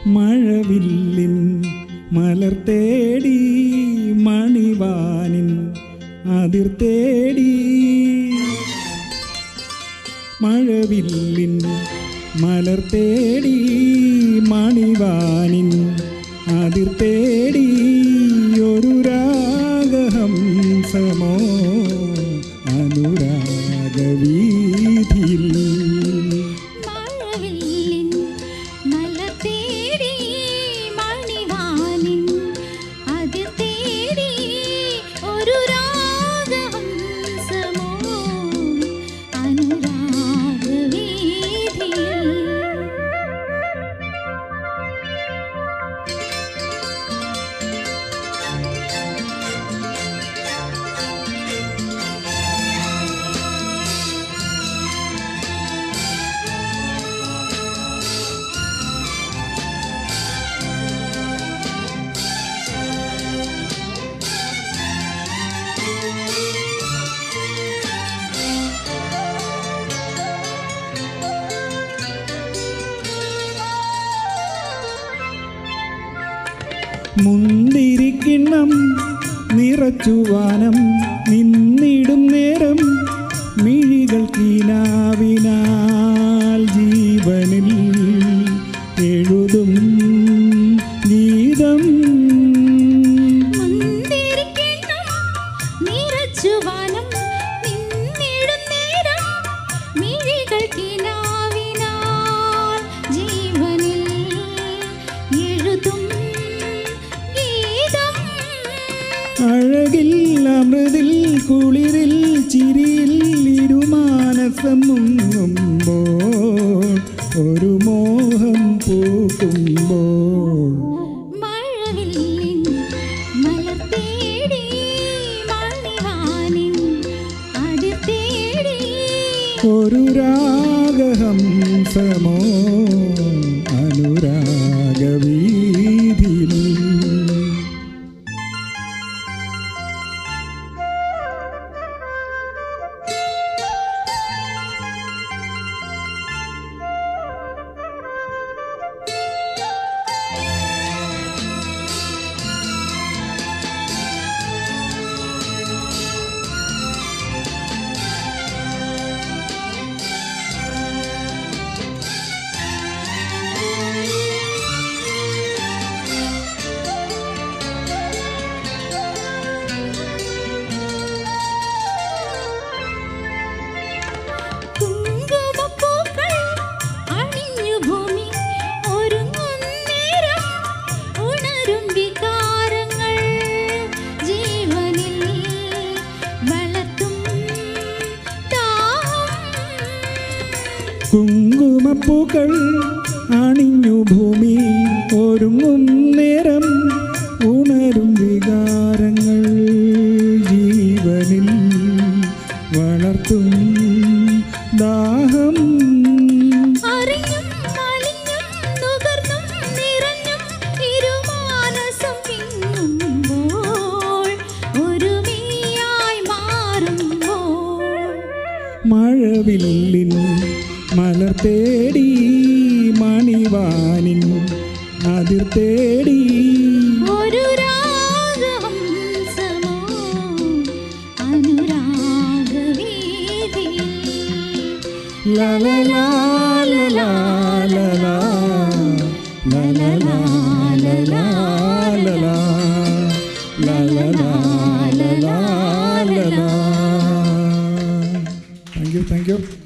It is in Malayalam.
മഴവില്ലിൻ മലർ തേടി മണിവാനിൻ അതിർ തേടി മഴവില്ലിൻ മലർ തേടി മണിവാനിൻ അതിർ തേടി ഒരു രാഗഹംസമോ അനുരാഗവീഥിയിൽ മുന്തിരിക്കിണ്ണം നിറച്ചുവാനം നിന്നിടും നേരം മിഴികൾ കീനാവിനാൽ ജീവനിൽ എഴുതും ഗീതം അഴകിൽ അമൃതിൽ കുളിരിൽ ചിരിയിൽ ഇരുമാനസം മുങ്ങുമ്പോൾ ഒരു മോഹം പൂക്കുമ്പോൾ ഒരു രാഗഹംസമോ അനുരാഗവീഥിയിൽ കുങ്കുമപ്പൂക്കൾ അണിഞ്ഞു ഭൂമി ഒരുങ്ങും നേരം ഉണരും വികാരങ്ങൾ ജീവനിൽ വളർത്തും ദാഹം മഴവില്ലിൻ മലർ തേടി മണിവാനിൻ അതിർ തേടി ഒരു രാഗഹംസമോ അനുരാഗവീഥിയിൽ ലാ ലാ ലാ ലാ ലാ ലാ ലാ ലാ ലാ ലാ ലാ ലാ ലാ ലാ ലാ ലാ ലാ ലാ. Thank you.